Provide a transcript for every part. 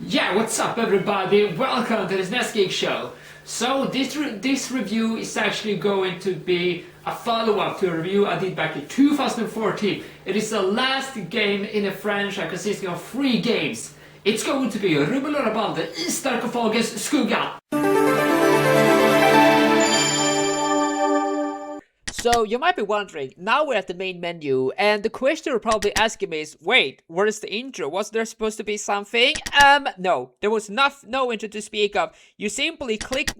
Yeah, what's up everybody? Welcome to this Netscape show. So this review is actually going to be a follow-up to a review I did back in 2014. It is the last game in a franchise consisting of 3 games. It's going to be Rummel Rabalder I sarkofagens skugga. So you might be wondering, now we're at the main menu, and the question you're probably asking me is, wait, where's the intro? Was there supposed to be something? No, there was no intro to speak of. You simply click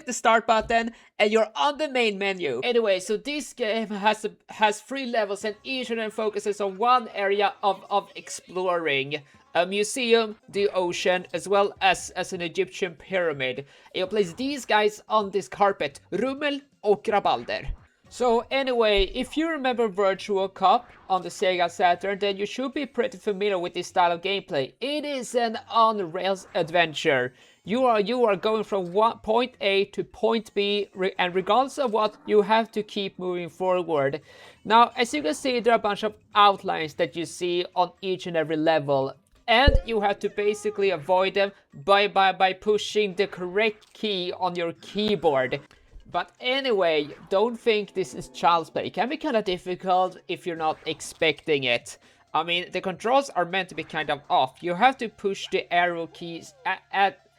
the start button, and you're on the main menu. Anyway, so this game has 3 levels, and each of them focuses on one area of exploring. A museum, the ocean, as well as an Egyptian pyramid. And you place these guys on this carpet, Rummel och Rabalder. So anyway, if you remember Virtual Cop on the Sega Saturn, then you should be pretty familiar with this style of gameplay. It is an on-rails adventure. You are going from point A to point B, and regardless of what, you have to keep moving forward. Now, as you can see, there are a bunch of outlines that you see on each and every level. And you have to basically avoid them by pushing the correct key on your keyboard. But anyway, don't think this is child's play. It can be kind of difficult if you're not expecting it. I mean, the controls are meant to be kind of off. You have to push the arrow keys at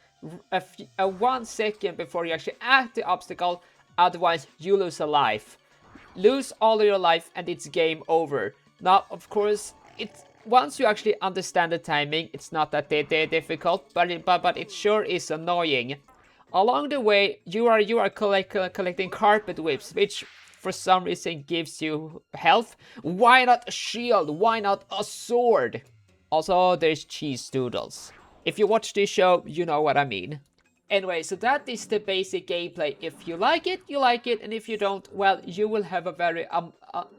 1 second before you actually act the obstacle. Otherwise, you lose a life. Lose all of your life and it's game over. Now, of course, once you actually understand the timing, it's not that difficult, but it sure is annoying. Along the way, you are collecting carpet whips, which for some reason gives you health. Why not a shield? Why not a sword? Also, there's cheese doodles. If you watch this show, you know what I mean. Anyway, so that is the basic gameplay. If you like it, you like it, and if you don't, well, you will have a very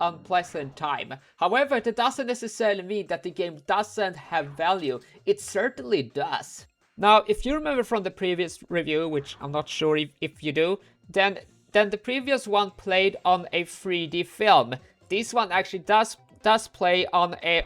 unpleasant time. However, that doesn't necessarily mean that the game doesn't have value. It certainly does. Now, if you remember from the previous review, which I'm not sure if you do, then the previous one played on a 3D film. This one actually does play on a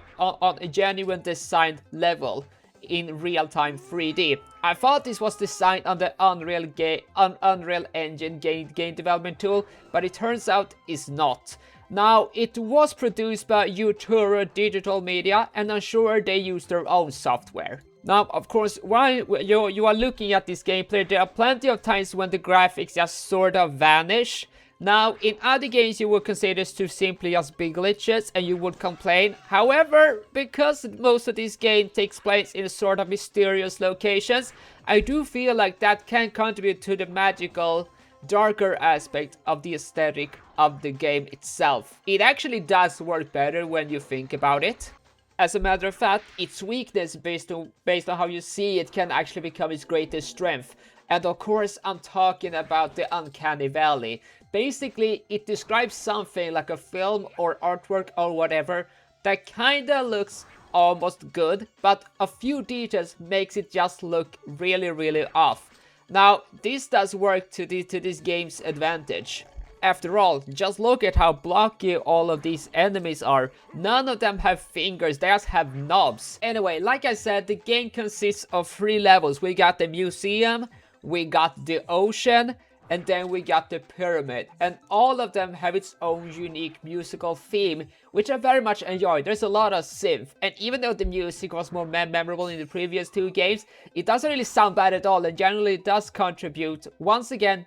genuine design level in real-time 3D. I thought this was designed on the Unreal Engine game development tool, but it turns out it's not. Now, it was produced by Utura Digital Media, and I'm sure they use their own software. Now, of course, while you are looking at this gameplay, there are plenty of times when the graphics just sort of vanish. Now, in other games, you would consider this to simply just be glitches and you would complain. However, because most of this game takes place in sort of mysterious locations, I do feel like that can contribute to the magical, darker aspect of the aesthetic of the game itself. It actually does work better when you think about it. As a matter of fact, its weakness based on how you see it can actually become its greatest strength. And of course, I'm talking about the Uncanny Valley. Basically, it describes something like a film or artwork or whatever that kinda looks almost good, but a few details makes it just look really off. Now, this does work to this game's advantage. After all, just look at how blocky all of these enemies are. None of them have fingers, they just have knobs. Anyway, like I said, the game consists of 3 levels. We got the museum, we got the ocean, and then we got the pyramid. And all of them have its own unique musical theme, which I very much enjoy. There's a lot of synth, and even though the music was more memorable in the previous 2 games, it doesn't really sound bad at all, and generally does contribute, once again,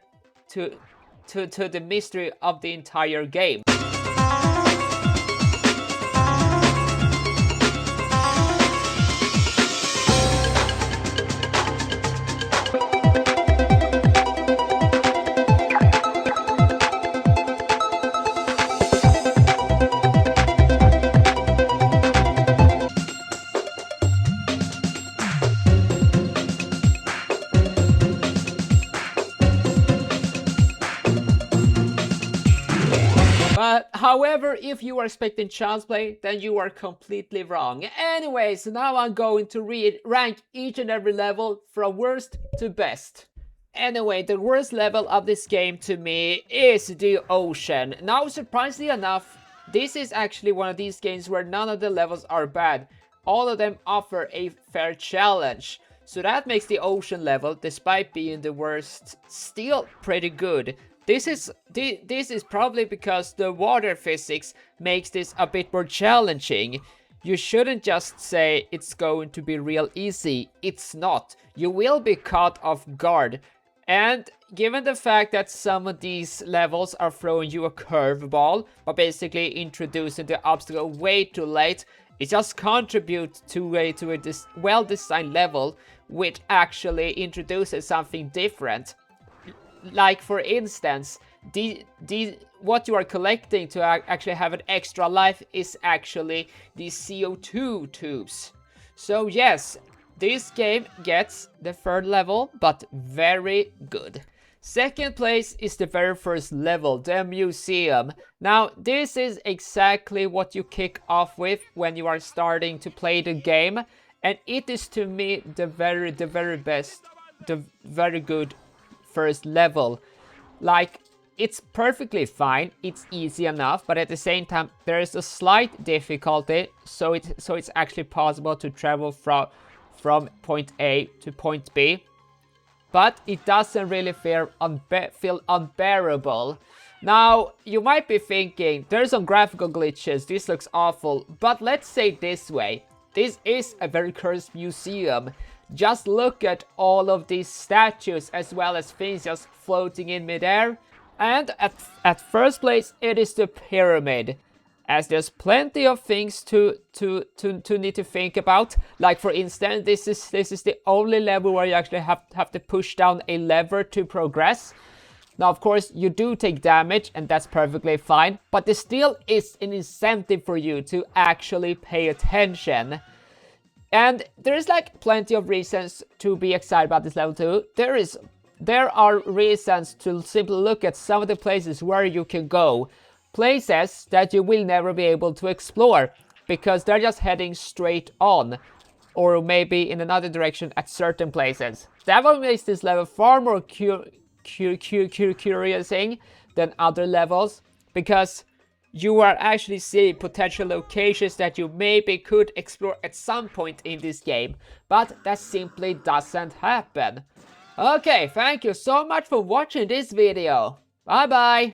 to the mystery of the entire game. However, if you are expecting child's play, then you are completely wrong. Anyways, now I'm going to rank each and every level from worst to best. Anyway, the worst level of this game to me is the ocean. Now, surprisingly enough, this is actually one of these games where none of the levels are bad. All of them offer a fair challenge. So that makes the ocean level, despite being the worst, still pretty good. This is probably because the water physics makes this a bit more challenging. You shouldn't just say it's going to be real easy. It's not. You will be caught off guard. And given the fact that some of these levels are throwing you a curveball, but basically introducing the obstacle way too late, it just contributes to a well-designed level which actually introduces something different. Like for instance, what you are collecting to actually have an extra life is actually the CO2 tubes. So yes, this game gets the third level, but very good. Second place is the very first level, the museum. Now, this is exactly what you kick off with when you are starting to play the game, and it is to me the very best, the very good first level. Like, it's perfectly fine, it's easy enough, but at the same time there is a slight difficulty, so it's actually possible to travel from point A to point B, but it doesn't really feel unbearable. Now, you might be thinking, there's some graphical glitches, this looks awful, but let's say it this way, this is a very cursed museum. Just look at all of these statues as well as things just floating in midair. And at first place, it is the pyramid, as there's plenty of things to need to think about. Like for instance, this is the only level where you actually have to push down a lever to progress. Now, of course, you do take damage, and that's perfectly fine, but there still is an incentive for you to actually pay attention. And there's like plenty of reasons to be excited about this level too. There are reasons to simply look at some of the places where you can go. Places that you will never be able to explore because they're just heading straight on, or maybe in another direction at certain places. That what makes this level far more curious than other levels, because you are actually seeing potential locations that you maybe could explore at some point in this game, but that simply doesn't happen. Okay, thank you so much for watching this video. Bye bye!